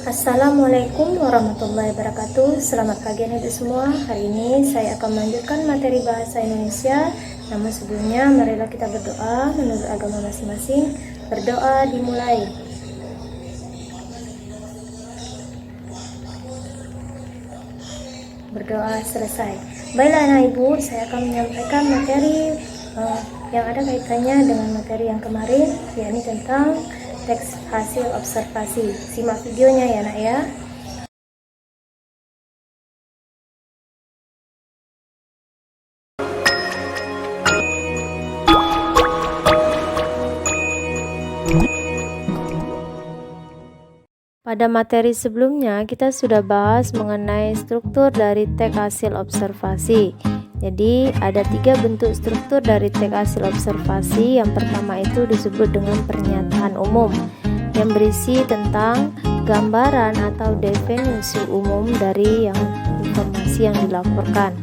Assalamualaikum warahmatullahi wabarakatuh. Selamat pagi anak semua. Hari ini saya akan melanjutkan materi bahasa Indonesia. Namun sebelumnya marilah kita berdoa menurut agama masing-masing. Berdoa dimulai. Berdoa selesai. Baiklah anak ibu, saya akan menyampaikan materi yang ada kaitannya dengan materi yang kemarin, yakni tentang teks hasil observasi. Simak videonya ya nak ya. Pada materi sebelumnya kita sudah bahas mengenai struktur dari teks hasil observasi. Jadi ada 3 bentuk struktur dari teks hasil observasi. Yang pertama itu disebut dengan pernyataan umum yang berisi tentang gambaran atau definisi umum dari informasi yang dilaporkan.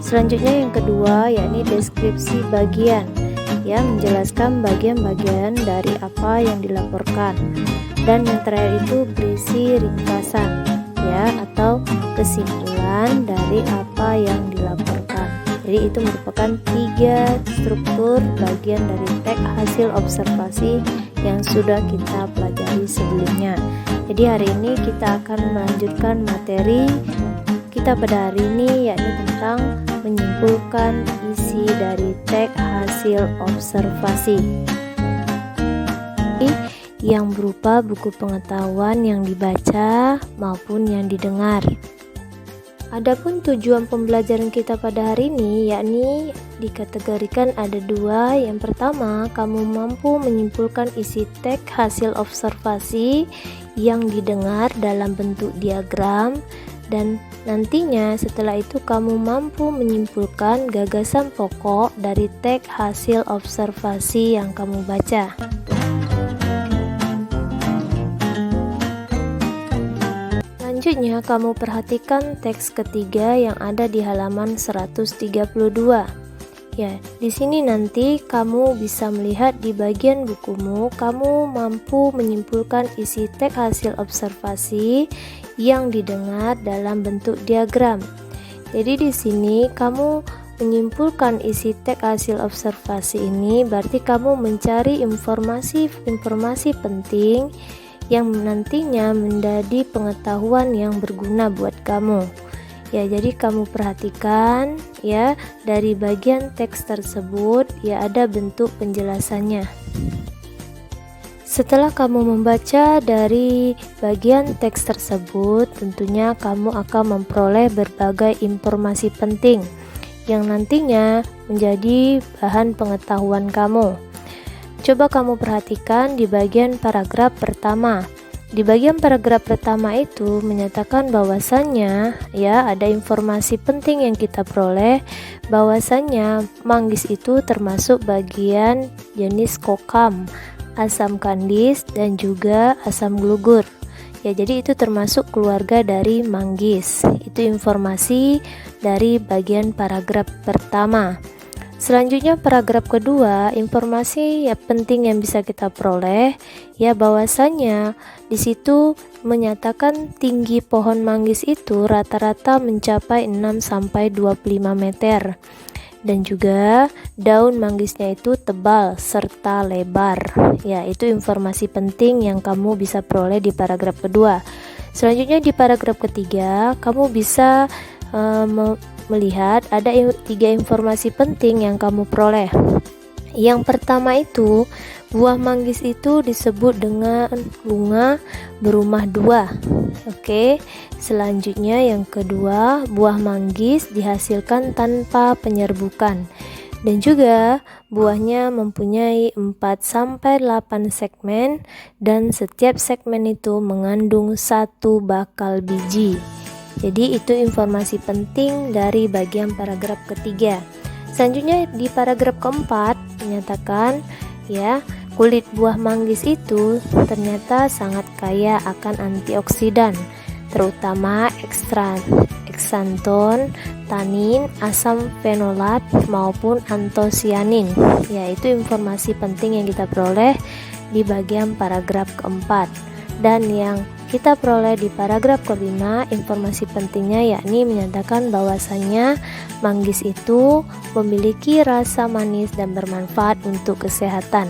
Selanjutnya yang kedua yakni deskripsi bagian, yang menjelaskan bagian-bagian dari apa yang dilaporkan. Dan yang terakhir itu berisi ringkasan ya, atau kesimpulan dari apa yang dilaporkan. Jadi itu merupakan 3 struktur bagian dari teks hasil observasi yang sudah kita pelajari sebelumnya. Jadi hari ini kita akan melanjutkan materi kita pada hari ini, yakni tentang menyimpulkan isi dari teks hasil observasi yang berupa buku pengetahuan yang dibaca maupun yang didengar. Adapun tujuan pembelajaran kita pada hari ini yakni dikategorikan ada 2. Yang pertama, kamu mampu menyimpulkan isi teks hasil observasi yang didengar dalam bentuk diagram, dan nantinya setelah itu kamu mampu menyimpulkan gagasan pokok dari teks hasil observasi yang kamu baca. Selanjutnya kamu perhatikan teks ketiga yang ada di halaman 132. Ya, di sini nanti kamu bisa melihat di bagian bukumu, kamu mampu menyimpulkan isi teks hasil observasi yang didengar dalam bentuk diagram. Jadi di sini kamu menyimpulkan isi teks hasil observasi ini, berarti kamu mencari informasi penting yang nantinya menjadi pengetahuan yang berguna buat kamu. Ya, jadi kamu perhatikan ya, dari bagian teks tersebut ya ada bentuk penjelasannya. Setelah kamu membaca dari bagian teks tersebut, tentunya kamu akan memperoleh berbagai informasi penting yang nantinya menjadi bahan pengetahuan kamu. Coba kamu perhatikan di bagian paragraf pertama. Di bagian paragraf pertama itu menyatakan bahwasannya ya ada informasi penting yang kita peroleh, bahwasannya manggis itu termasuk bagian jenis kokam, asam kandis dan juga asam glugur. Ya, jadi itu termasuk keluarga dari manggis. Itu informasi dari bagian paragraf pertama. Selanjutnya paragraf kedua, informasi penting yang bisa kita peroleh ya, bahwasannya di situ menyatakan tinggi pohon manggis itu rata-rata mencapai 6 sampai 25 meter. Dan juga daun manggisnya itu tebal serta lebar. Ya, itu informasi penting yang kamu bisa peroleh di paragraf kedua. Selanjutnya di paragraf ketiga, kamu bisa melihat ada 3 informasi penting yang kamu peroleh. Yang pertama itu, buah manggis itu disebut dengan bunga berumah 2. Oke. Selanjutnya yang kedua, buah manggis dihasilkan tanpa penyerbukan. Dan juga buahnya mempunyai 4-8 segmen, dan setiap segmen itu mengandung 1 bakal biji. Jadi itu informasi penting dari bagian paragraf ketiga. Selanjutnya di paragraf keempat menyatakan ya, kulit buah manggis itu ternyata sangat kaya akan antioksidan. terutama eksanton, tanin, asam fenolat maupun antosianin. Yaitu informasi penting yang kita peroleh di bagian paragraf keempat. Dan yang kita peroleh di paragraf kelima, informasi pentingnya yakni menyatakan bahwasannya manggis itu memiliki rasa manis dan bermanfaat untuk kesehatan.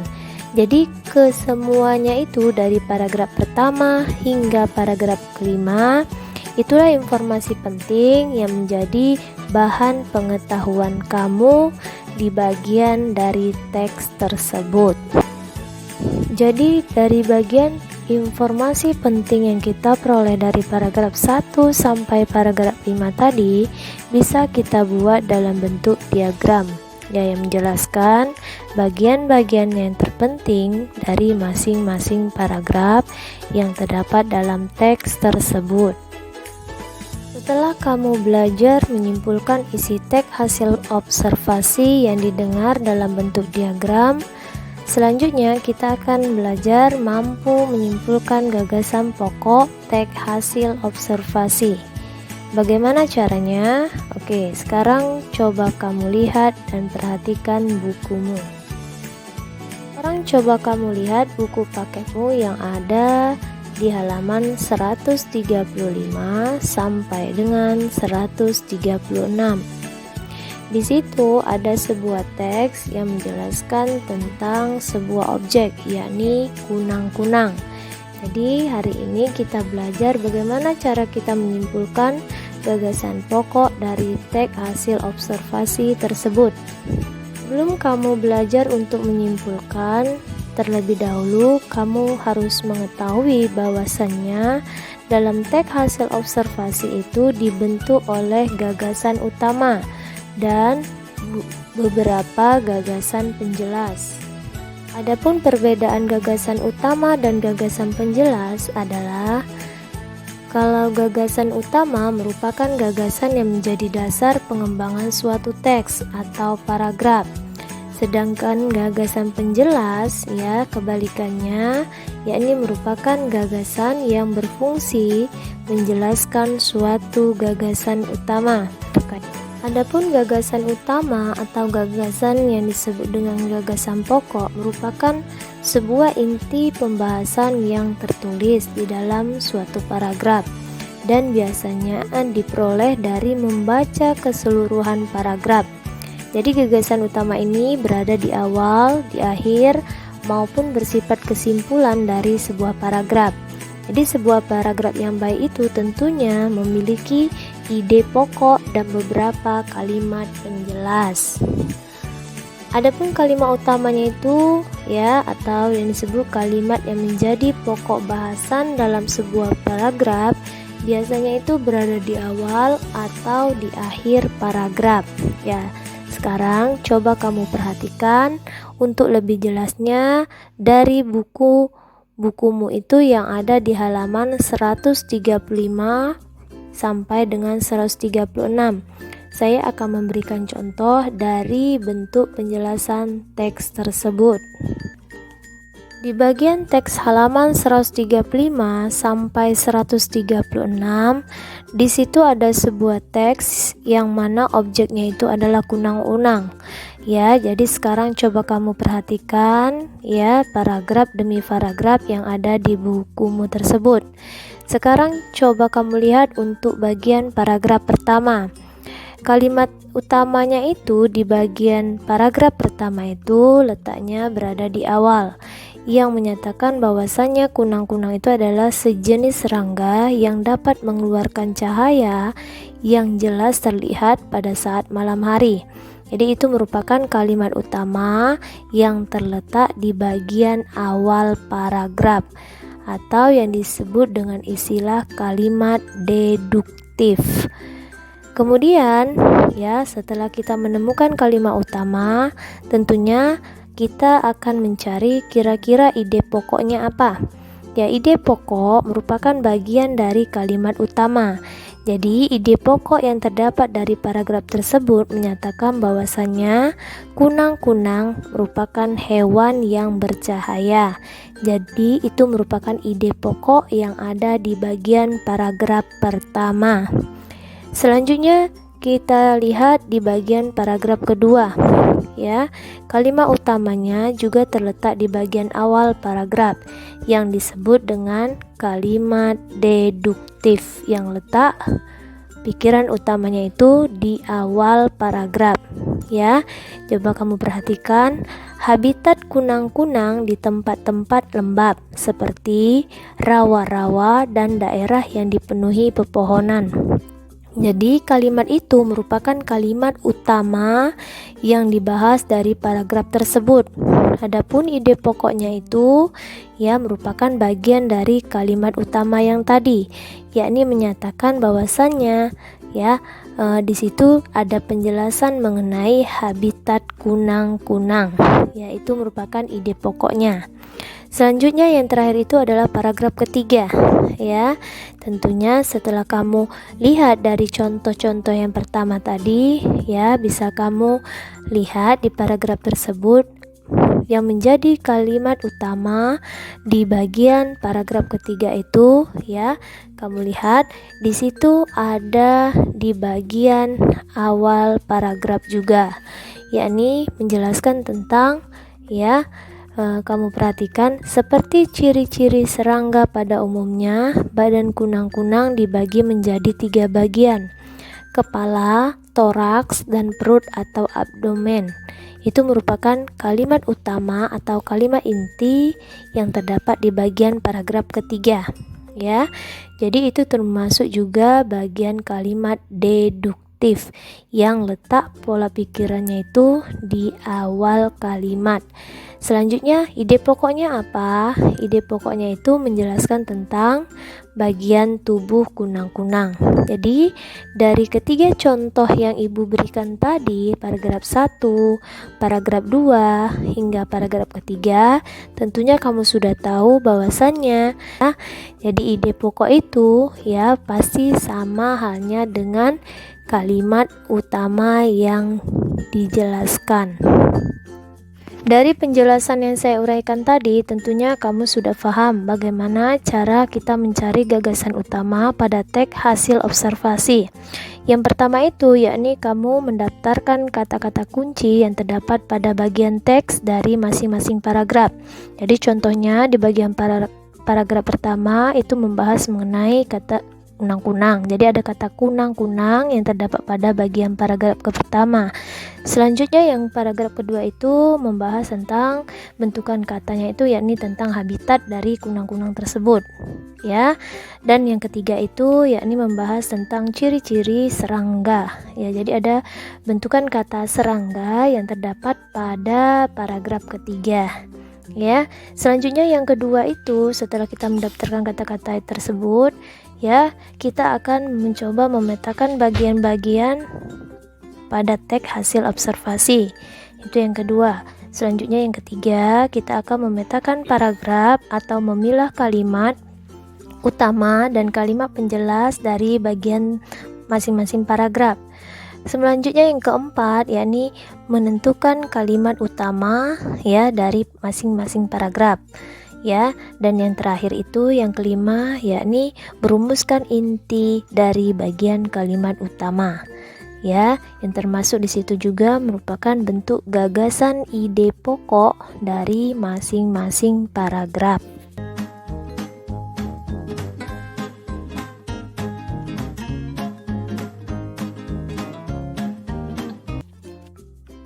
Jadi kesemuanya itu dari paragraf pertama hingga paragraf kelima, itulah informasi penting yang menjadi bahan pengetahuan kamu di bagian dari teks tersebut. Jadi dari bagian informasi penting yang kita peroleh dari paragraf 1 sampai paragraf 5 tadi bisa kita buat dalam bentuk diagram yang menjelaskan bagian-bagian yang terpenting dari masing-masing paragraf yang terdapat dalam teks tersebut. Setelah kamu belajar menyimpulkan isi teks hasil observasi yang didengar dalam bentuk diagram, selanjutnya kita akan belajar mampu menyimpulkan gagasan pokok teks hasil observasi. Bagaimana caranya? Oke, sekarang coba kamu lihat dan perhatikan bukumu. Sekarang coba kamu lihat buku paketmu yang ada di halaman 135 sampai dengan 136. Di situ ada sebuah teks yang menjelaskan tentang sebuah objek, yakni kunang-kunang. Jadi hari ini kita belajar bagaimana cara kita menyimpulkan gagasan pokok dari teks hasil observasi tersebut. Sebelum kamu belajar untuk menyimpulkan, terlebih dahulu kamu harus mengetahui bahwasannya dalam teks hasil observasi itu dibentuk oleh gagasan utama dan beberapa gagasan penjelas. Adapun perbedaan gagasan utama dan gagasan penjelas adalah kalau gagasan utama merupakan gagasan yang menjadi dasar pengembangan suatu teks atau paragraf, sedangkan gagasan penjelas kebalikannya, yakni merupakan gagasan yang berfungsi menjelaskan suatu gagasan utama. Adapun gagasan utama atau gagasan yang disebut dengan gagasan pokok merupakan sebuah inti pembahasan yang tertulis di dalam suatu paragraf dan biasanya diperoleh dari membaca keseluruhan paragraf. Jadi gagasan utama ini berada di awal, di akhir, maupun bersifat kesimpulan dari sebuah paragraf. Jadi sebuah paragraf yang baik itu tentunya memiliki ide pokok dan beberapa kalimat penjelas. Adapun kalimat utamanya itu atau yang disebut kalimat yang menjadi pokok bahasan dalam sebuah paragraf, biasanya itu berada di awal atau di akhir paragraf. Sekarang coba kamu perhatikan untuk lebih jelasnya dari bukumu itu yang ada di halaman 135 sampai dengan 136. Saya akan memberikan contoh dari bentuk penjelasan teks tersebut. Di bagian teks halaman 135 sampai 136, di situ ada sebuah teks yang mana objeknya itu adalah kunang-kunang. Jadi sekarang coba kamu perhatikan paragraf demi paragraf yang ada di bukumu tersebut. Sekarang coba kamu lihat untuk bagian paragraf pertama. Kalimat utamanya itu di bagian paragraf pertama itu letaknya berada di awal, yang menyatakan bahwasannya kunang-kunang itu adalah sejenis serangga yang dapat mengeluarkan cahaya yang jelas terlihat pada saat malam hari. Jadi itu merupakan kalimat utama yang terletak di bagian awal paragraf atau yang disebut dengan istilah kalimat deduktif. Kemudian setelah kita menemukan kalimat utama, tentunya kita akan mencari kira-kira ide pokoknya apa. Ide pokok merupakan bagian dari kalimat utama. Jadi, ide pokok yang terdapat dari paragraf tersebut menyatakan bahwasannya kunang-kunang merupakan hewan yang bercahaya. Jadi, itu merupakan ide pokok yang ada di bagian paragraf pertama. Selanjutnya, kita lihat di bagian paragraf kedua. Ya, kalimat utamanya juga terletak di bagian awal paragraf yang disebut dengan kalimat deduktif yang letak pikiran utamanya itu di awal paragraf. Ya, coba kamu perhatikan habitat kunang-kunang di tempat-tempat lembab seperti rawa-rawa dan daerah yang dipenuhi pepohonan. Jadi kalimat itu merupakan kalimat utama yang dibahas dari paragraf tersebut. Adapun ide pokoknya itu ya merupakan bagian dari kalimat utama yang tadi, yakni menyatakan bahwasannya ya di situ ada penjelasan mengenai habitat kunang-kunang, yaitu merupakan ide pokoknya. Selanjutnya yang terakhir itu adalah paragraf ketiga. Ya, tentunya setelah kamu lihat dari contoh-contoh yang pertama tadi, ya bisa kamu lihat di paragraf tersebut yang menjadi kalimat utama di bagian paragraf ketiga itu, ya kamu lihat di situ ada di bagian awal paragraf juga, yakni menjelaskan tentang ya. Kamu perhatikan seperti ciri-ciri serangga pada umumnya, badan kunang-kunang dibagi menjadi 3 bagian: kepala, toraks, dan perut atau abdomen. Itu merupakan kalimat utama atau kalimat inti yang terdapat di bagian paragraf ketiga. Ya, jadi itu termasuk juga bagian kalimat deduktif yang letak pola pikirannya itu di awal kalimat. Selanjutnya, ide pokoknya apa? Ide pokoknya itu menjelaskan tentang bagian tubuh kunang-kunang. Jadi, dari ketiga contoh yang Ibu berikan tadi, paragraf 1, paragraf 2, hingga paragraf ketiga, tentunya kamu sudah tahu bahwasannya. Jadi, ide pokok itu ya pasti sama halnya dengan kalimat utama yang dijelaskan. Dari penjelasan yang saya uraikan tadi, tentunya kamu sudah paham bagaimana cara kita mencari gagasan utama pada teks hasil observasi. Yang pertama itu yakni kamu mendaftarkan kata-kata kunci yang terdapat pada bagian teks dari masing-masing paragraf. Jadi contohnya di bagian paragraf pertama itu membahas mengenai kata kunang-kunang. Jadi ada kata kunang-kunang yang terdapat pada bagian paragraf pertama. Selanjutnya yang paragraf kedua itu membahas tentang bentukan katanya itu yakni tentang habitat dari kunang-kunang tersebut. Ya. Dan yang ketiga itu yakni membahas tentang ciri-ciri serangga. Ya, jadi ada bentukan kata serangga yang terdapat pada paragraf ketiga. Ya, selanjutnya yang kedua itu setelah kita mendaftarkan kata-kata tersebut, ya, kita akan mencoba memetakan bagian-bagian pada teks hasil observasi. Itu yang kedua. Selanjutnya yang ketiga, kita akan memetakan paragraf atau memilah kalimat utama dan kalimat penjelas dari bagian masing-masing paragraf. Selanjutnya yang keempat yakni menentukan kalimat utama ya dari masing-masing paragraf. Ya, dan yang terakhir itu yang kelima yakni merumuskan inti dari bagian kalimat utama. Ya, yang termasuk di situ juga merupakan bentuk gagasan ide pokok dari masing-masing paragraf.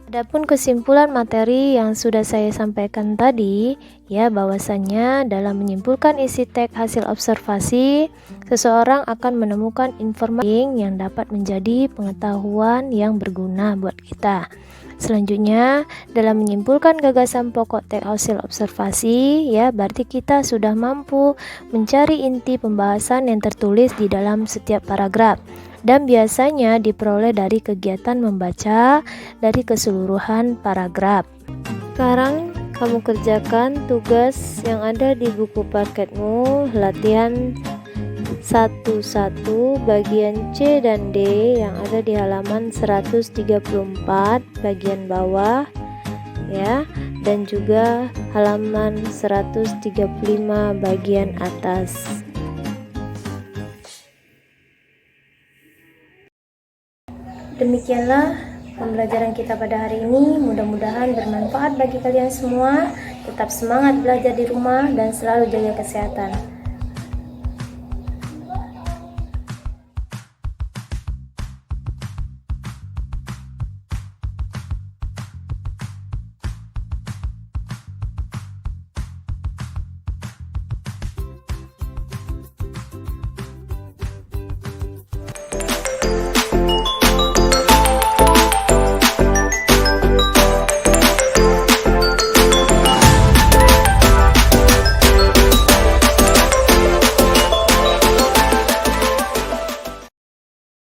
Adapun kesimpulan materi yang sudah saya sampaikan tadi, ya bahwasannya dalam menyimpulkan isi teks hasil observasi, seseorang akan menemukan informasi yang dapat menjadi pengetahuan yang berguna buat kita. Selanjutnya, dalam menyimpulkan gagasan pokok teks hasil observasi, ya berarti kita sudah mampu mencari inti pembahasan yang tertulis di dalam setiap paragraf. Dan biasanya diperoleh dari kegiatan membaca dari keseluruhan paragraf. Sekarang kamu kerjakan tugas yang ada di buku paketmu, latihan 1-1 bagian C dan D yang ada di halaman 134 bagian bawah ya, dan juga halaman 135 bagian atas. Demikianlah pembelajaran kita pada hari ini, mudah-mudahan bermanfaat bagi kalian semua. Tetap semangat belajar di rumah dan selalu jaga kesehatan.